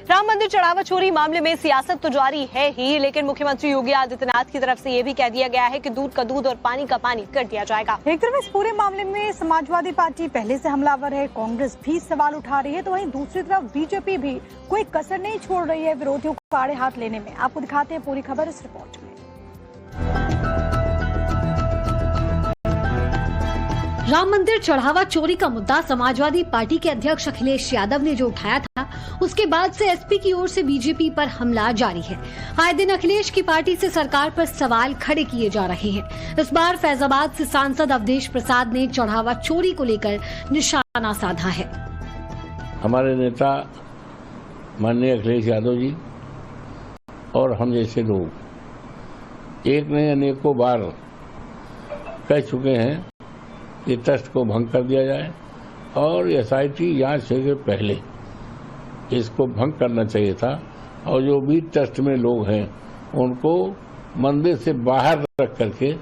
राम मंदिर चढ़ावा चोरी मामले में सियासत तो जारी है ही, लेकिन मुख्यमंत्री योगी आदित्यनाथ की तरफ से ये भी कह दिया गया है कि दूध का दूध और पानी का पानी कर दिया जाएगा। एक तरफ इस पूरे मामले में समाजवादी पार्टी पहले से हमलावर है, कांग्रेस भी सवाल उठा रही है, तो वहीं दूसरी तरफ बीजेपी भी कोई कसर नहीं छोड़ रही है विरोधियों को आड़े हाथ लेने में। आपको दिखाते हैं पूरी खबर इस रिपोर्ट में। राम मंदिर चढ़ावा चोरी का मुद्दा समाजवादी पार्टी के अध्यक्ष अखिलेश यादव ने जो उठाया था, उसके बाद से एसपी की ओर से बीजेपी पर हमला जारी है। आए दिन अखिलेश की पार्टी से सरकार पर सवाल खड़े किए जा रहे हैं। इस बार फैजाबाद से सांसद अवधेश प्रसाद ने चढ़ावा चोरी को लेकर निशाना साधा है। हमारे नेता माननीय अखिलेश यादव जी और हम जैसे लोग एक नहीं अनेकों बार कह चुके हैं कि ट्रस्ट को भंग कर दिया जाए और एसआईटी जांच से पहले इसको भंग करना चाहिए था, और जो भी ट्रस्ट में लोग हैं उनको मंदिर से बाहर रख करके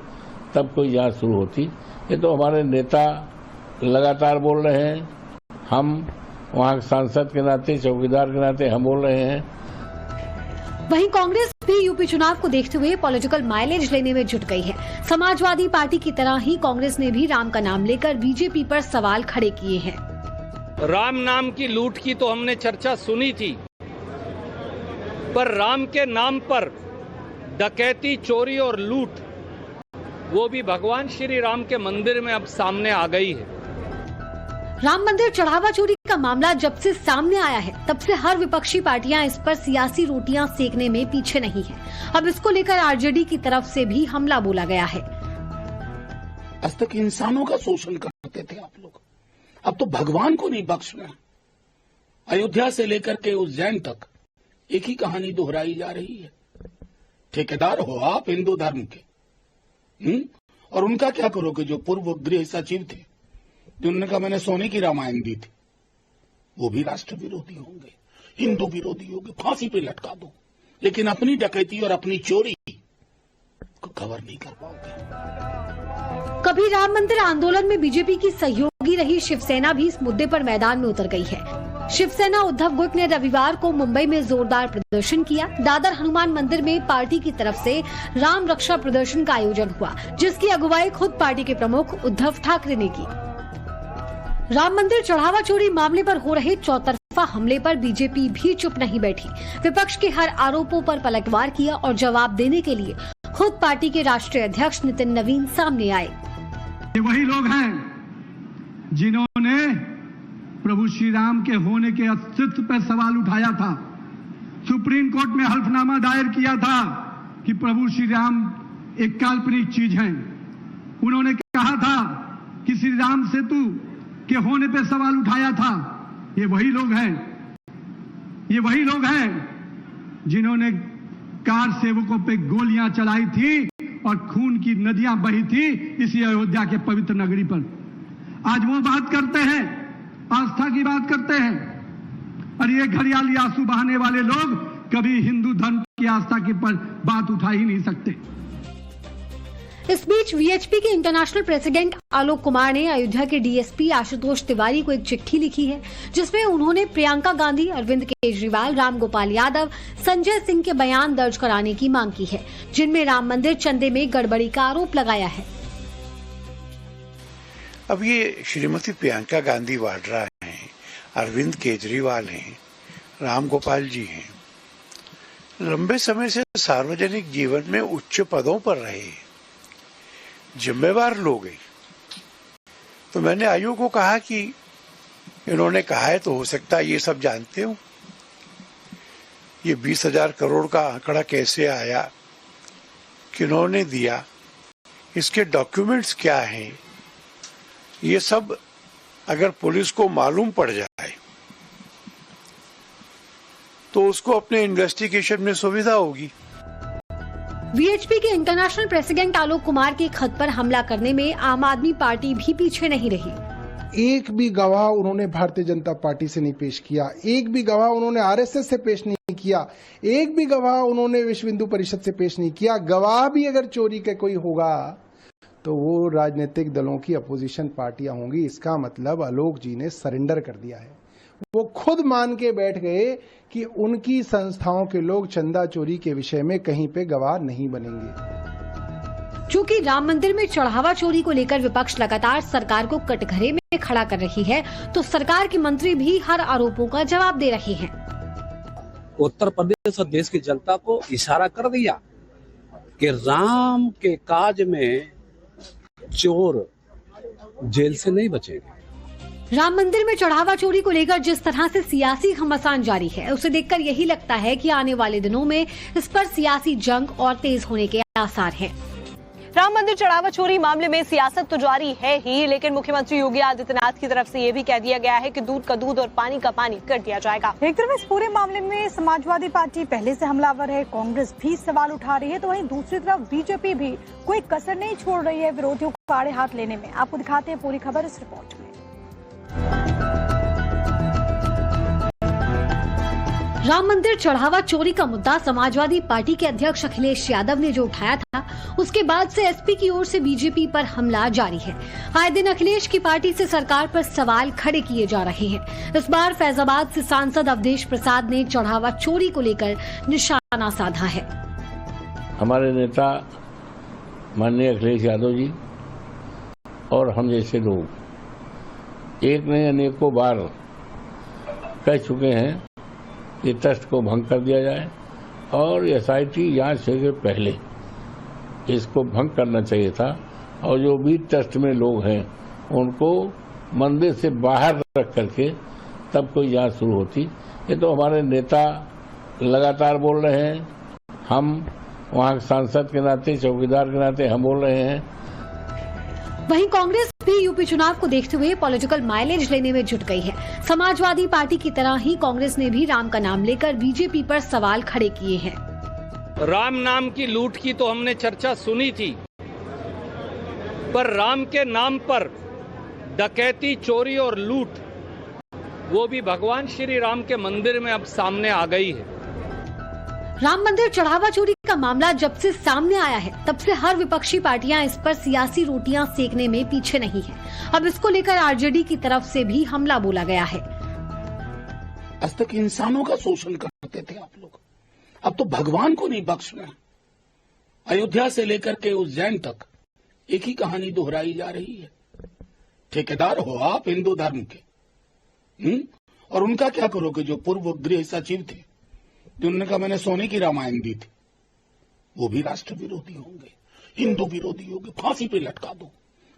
तब कोई जांच शुरू होती। ये तो हमारे नेता लगातार बोल रहे हैं, हम वहाँ के सांसद के नाते, चौकीदार के नाते हम बोल रहे हैं। वहीं कांग्रेस भी यूपी चुनाव को देखते हुए पॉलिटिकल माइलेज लेने में जुट गई है। समाजवादी पार्टी की तरह ही कांग्रेस ने भी राम का नाम लेकर बीजेपी पर सवाल खड़े किए हैं। राम नाम की लूट की तो हमने चर्चा सुनी थी, पर राम के नाम पर डकैती, चोरी और लूट, वो भी भगवान श्री राम के मंदिर में अब सामने आ गई है। राम मंदिर चढ़ावा चोरी का मामला जब से सामने आया है, तब से हर विपक्षी पार्टियां इस पर सियासी रोटियां सेकने में पीछे नहीं है। अब इसको लेकर आरजेडी की तरफ से भी हमला बोला गया है। आज तक इंसानों का शोषण करते थे आप लोग, अब तो भगवान को नहीं बख्शना। अयोध्या से लेकर के उज्जैन तक एक ही कहानी दोहराई जा रही है। ठेकेदार हो आप हिंदू धर्म के, और उनका क्या करोगे जो पूर्व गृह सचिव थे, जिन्होंने कहा मैंने सोने की रामायण दी थी, वो भी राष्ट्र विरोधी होंगे, हिंदू विरोधी होंगे, फांसी पे लटका दो, लेकिन अपनी डकैती और अपनी चोरी को कवर नहीं कर पाओगे। कभी राम मंदिर आंदोलन में बीजेपी की सहयोगी रही शिवसेना भी इस मुद्दे पर मैदान में उतर गई है। शिवसेना उद्धव गुट ने रविवार को मुंबई में जोरदार प्रदर्शन किया। दादर हनुमान मंदिर में पार्टी की तरफ से राम रक्षा प्रदर्शन का आयोजन हुआ, जिसकी अगुवाई खुद पार्टी के प्रमुख उद्धव ठाकरे ने की। राम मंदिर चढ़ावा चोरी मामले पर हो रहे चौतरफा हमले पर बीजेपी भी चुप नहीं बैठी। विपक्ष के हर आरोपों पर पलटवार किया और जवाब देने के लिए खुद पार्टी के राष्ट्रीय अध्यक्ष नितिन नवीन सामने आए। ये वही लोग हैं जिन्होंने प्रभु श्री राम के होने के अस्तित्व पर सवाल उठाया था, सुप्रीम कोर्ट में हल्फनामा दायर किया था कि प्रभु श्री राम एक काल्पनिक चीज हैं। उन्होंने कहा था कि श्री राम सेतु के होने पे सवाल उठाया था। ये वही लोग हैं जिन्होंने कार सेवकों पे गोलियां चलाई थी और खून की नदियां बही थी इसी अयोध्या के पवित्र नगरी पर। आज वो बात करते हैं, आस्था की बात करते हैं, और ये घड़ियाली आंसू बहाने वाले लोग कभी हिंदू धर्म की आस्था की पर बात उठा ही नहीं सकते। इस बीच वीएचपी के इंटरनेशनल प्रेसिडेंट आलोक कुमार ने अयोध्या के डीएसपी आशुतोष तिवारी को एक चिट्ठी लिखी है, जिसमें उन्होंने प्रियंका गांधी, अरविंद केजरीवाल, राम गोपाल यादव, संजय सिंह के बयान दर्ज कराने की मांग की है, जिनमें राम मंदिर चंदे में गड़बड़ी का आरोप लगाया है। अब ये श्रीमती प्रियंका गांधी वाड्रा हैं, अरविंद केजरीवाल हैं, राम गोपाल जी हैं, लंबे समय से सार्वजनिक जीवन में उच्च पदों पर रहे, जिम्मेवार लोग हैं। तो मैंने आयोग को कहा कि इन्होंने कहा है तो हो सकता है ये सब जानते हो। ये 20,000 करोड़ का आंकड़ा कैसे आया, किन्होंने दिया, इसके डॉक्यूमेंट्स क्या हैं, ये सब अगर पुलिस को मालूम पड़ जाए तो उसको अपने इन्वेस्टिगेशन में सुविधा होगी। वीएचपी के इंटरनेशनल प्रेसिडेंट आलोक कुमार के खत पर हमला करने में आम आदमी पार्टी भी पीछे नहीं रही। एक भी गवाह उन्होंने भारतीय जनता पार्टी से नहीं पेश किया, एक भी गवाह उन्होंने आरएसएस से पेश नहीं किया, एक भी गवाह उन्होंने विश्व हिंदू परिषद से पेश नहीं किया। गवाह भी अगर चोरी का कोई होगा तो वो राजनीतिक दलों की अपोजिशन पार्टियां होंगी। इसका मतलब आलोक जी ने सरेंडर कर दिया है। वो खुद मान के बैठ गए कि उनकी संस्थाओं के लोग चंदा चोरी के विषय में कहीं पे गवाह नहीं बनेंगे। चूंकि राम मंदिर में चढ़ावा चोरी को लेकर विपक्ष लगातार सरकार को कटघरे में खड़ा कर रही है, तो सरकार के मंत्री भी हर आरोपों का जवाब दे रहे हैं। उत्तर प्रदेश और देश की जनता को इशारा कर दिया कि राम के काज में चोर जेल से नहीं बचेंगे। राम मंदिर में चढ़ावा चोरी को लेकर जिस तरह से सियासी घमासान जारी है, उसे देखकर यही लगता है कि आने वाले दिनों में इस पर सियासी जंग और तेज होने के आसार हैं। राम मंदिर चढ़ावा चोरी मामले में सियासत तो जारी है ही, लेकिन मुख्यमंत्री योगी आदित्यनाथ की तरफ से ये भी कह दिया गया है कि दूध का दूध और पानी का पानी कर दिया जाएगा। एक तरफ इस पूरे मामले में समाजवादी पार्टी पहले से हमलावर है, कांग्रेस भी सवाल उठा रही है, तो वहीं दूसरी तरफ बीजेपी भी कोई कसर नहीं छोड़ रही है विरोधियों को आड़े हाथ लेने में। आपको दिखाते हैं पूरी खबर इस रिपोर्ट में। राम मंदिर चढ़ावा चोरी का मुद्दा समाजवादी पार्टी के अध्यक्ष अखिलेश यादव ने जो उठाया था, उसके बाद से एसपी की ओर से बीजेपी पर हमला जारी है। आए दिन अखिलेश की पार्टी से सरकार पर सवाल खड़े किए जा रहे हैं। इस बार फैजाबाद से सांसद अवधेश प्रसाद ने चढ़ावा चोरी को लेकर निशाना साधा है। हमारे नेता माननीय अखिलेश यादव जी और हम जैसे लोग एक नहीं अनेकों बार कह चुके हैं कि ट्रस्ट को भंग कर दिया जाए और एसआईटी जांच से पहले इसको भंग करना चाहिए था, और जो भी ट्रस्ट में लोग हैं उनको मंदिर से बाहर रख करके तब कोई जांच शुरू होती। ये तो हमारे नेता लगातार बोल रहे हैं, हम वहाँ के सांसद के नाते, चौकीदार के नाते हम बोल रहे हैं। वहीं कांग्रेस भी यूपी चुनाव को देखते हुए पॉलिटिकल माइलेज लेने में जुट गई है। समाजवादी पार्टी की तरह ही कांग्रेस ने भी राम का नाम लेकर बीजेपी पर सवाल खड़े किए हैं। राम नाम की लूट की तो हमने चर्चा सुनी थी, पर राम के नाम पर डकैती, चोरी और लूट वो भी भगवान श्री राम के मंदिर में अब सामने आ गई है। राम मंदिर चढ़ावा चोरी का मामला जब से सामने आया है, तब से हर विपक्षी पार्टियां इस पर सियासी रोटियां सेकने में पीछे नहीं है। अब इसको लेकर आरजेडी की तरफ से भी हमला बोला गया है। आज तक इंसानों का शोषण करते थे आप लोग, अब तो भगवान को नहीं बख्शना। अयोध्या से लेकर के उज्जैन तक एक ही कहानी दोहराई जा रही है। ठेकेदार हो आप हिंदू धर्म के, और उनका क्या करोगे जो पूर्व गृह सचिव थे, जिन्होंने कहा मैंने सोने की रामायण दी थी, वो भी राष्ट्र विरोधी होंगे, हिंदू विरोधी होंगे, फांसी पे लटका दो,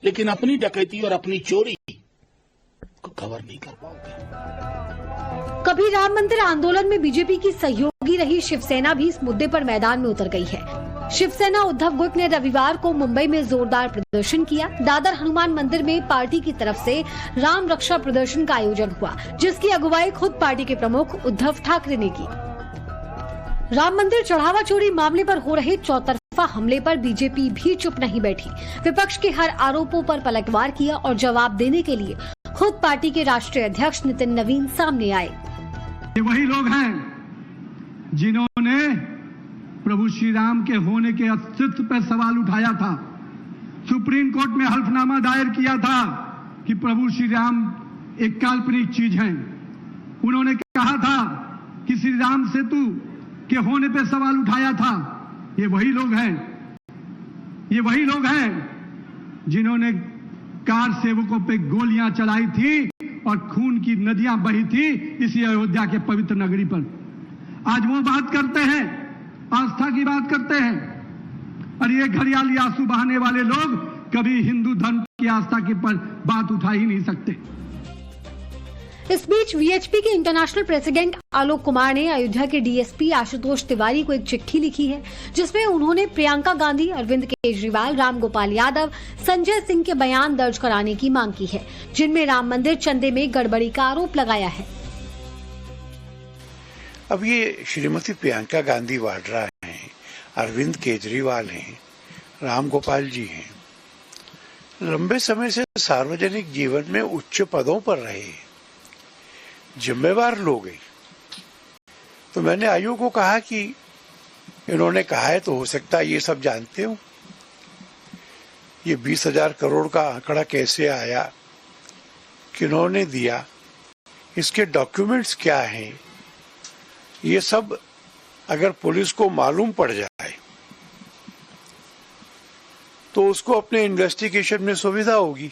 लेकिन अपनी डकैती और अपनी चोरी को कवर नहीं कर पाओगे। कभी राम मंदिर आंदोलन में बीजेपी की सहयोगी रही शिवसेना भी इस मुद्दे पर मैदान में उतर गई है। शिवसेना उद्धव गुट ने रविवार को मुंबई में जोरदार प्रदर्शन किया। दादर हनुमान मंदिर में पार्टी की तरफ से राम रक्षा प्रदर्शन का आयोजन हुआ, जिसकी अगुवाई खुद पार्टी के प्रमुख उद्धव ठाकरे ने की। राम मंदिर चढ़ावा चोरी मामले पर हो रहे चौतरफा हमले पर बीजेपी भी चुप नहीं बैठी। विपक्ष के हर आरोपों पर पलटवार किया और जवाब देने के लिए खुद पार्टी के राष्ट्रीय अध्यक्ष नितिन नवीन सामने आए। ये वही लोग हैं जिन्होंने प्रभु श्री राम के होने के अस्तित्व पर सवाल उठाया था, सुप्रीम कोर्ट में हल्फनामा दायर किया था कि प्रभु श्री राम एक काल्पनिक चीज हैं। उन्होंने कहा था कि श्री राम सेतु के होने पे सवाल उठाया था। ये वही लोग हैं जिन्होंने कार सेवकों पे गोलियां चलाई थी और खून की नदियां बही थी इसी अयोध्या के पवित्र नगरी पर। आज वो बात करते हैं, आस्था की बात करते हैं, और ये घड़ियाली आंसू बहाने वाले लोग कभी हिंदू धर्म की आस्था की पर बात उठा ही नहीं सकते। इस बीच वीएचपी के इंटरनेशनल प्रेसिडेंट आलोक कुमार ने अयोध्या के डीएसपी आशुतोष तिवारी को एक चिट्ठी लिखी है, जिसमें उन्होंने प्रियंका गांधी, अरविंद केजरीवाल, राम गोपाल यादव, संजय सिंह के बयान दर्ज कराने की मांग की है, जिनमें राम मंदिर चंदे में गड़बड़ी का आरोप लगाया है। अब ये श्रीमती प्रियंका गांधी वाड्रा हैं, अरविंद केजरीवाल हैं, राम गोपाल जी हैं, लंबे समय से सार्वजनिक जीवन में उच्च पदों पर रहे, जिम्मेवार लोग हैं। तो मैंने आयु को कहा कि इन्होंने कहा है तो हो सकता है ये सब जानते हो। ये 20,000 करोड़ का आंकड़ा कैसे आया, किन्होंने दिया, इसके डॉक्यूमेंट्स क्या हैं, ये सब अगर पुलिस को मालूम पड़ जाए तो उसको अपने इन्वेस्टिगेशन में सुविधा होगी।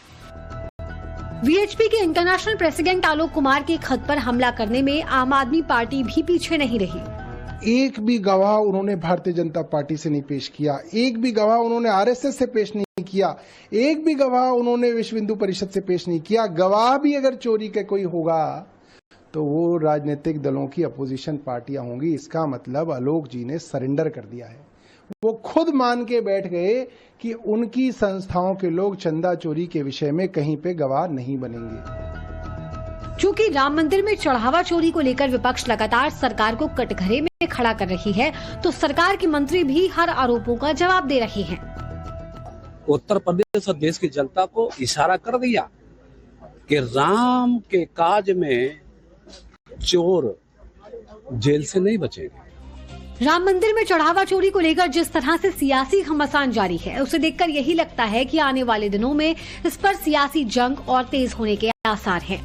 वीएचपी के इंटरनेशनल प्रेसिडेंट आलोक कुमार के खत पर हमला करने में आम आदमी पार्टी भी पीछे नहीं रही। एक भी गवाह उन्होंने भारतीय जनता पार्टी से नहीं पेश किया, एक भी गवाह उन्होंने आरएसएस से पेश नहीं किया, एक भी गवाह उन्होंने विश्व हिंदू परिषद से पेश नहीं किया। गवाह भी अगर चोरी का कोई होगा तो वो राजनीतिक दलों की अपोजिशन पार्टियां होंगी। इसका मतलब आलोक जी ने सरेंडर कर दिया है। वो खुद मान के बैठ गए कि उनकी संस्थाओं के लोग चंदा चोरी के विषय में कहीं पे गवाह नहीं बनेंगे। चूंकि राम मंदिर में चढ़ावा चोरी को लेकर विपक्ष लगातार सरकार को कटघरे में खड़ा कर रही है, तो सरकार के मंत्री भी हर आरोपों का जवाब दे रहे हैं। उत्तर प्रदेश और देश की जनता को इशारा कर दिया कि राम के काज में चोर जेल से नहीं बचेंगे। राम मंदिर में चढ़ावा चोरी को लेकर जिस तरह से सियासी घमासान जारी है, उसे देखकर यही लगता है कि आने वाले दिनों में इस पर सियासी जंग और तेज होने के आसार हैं।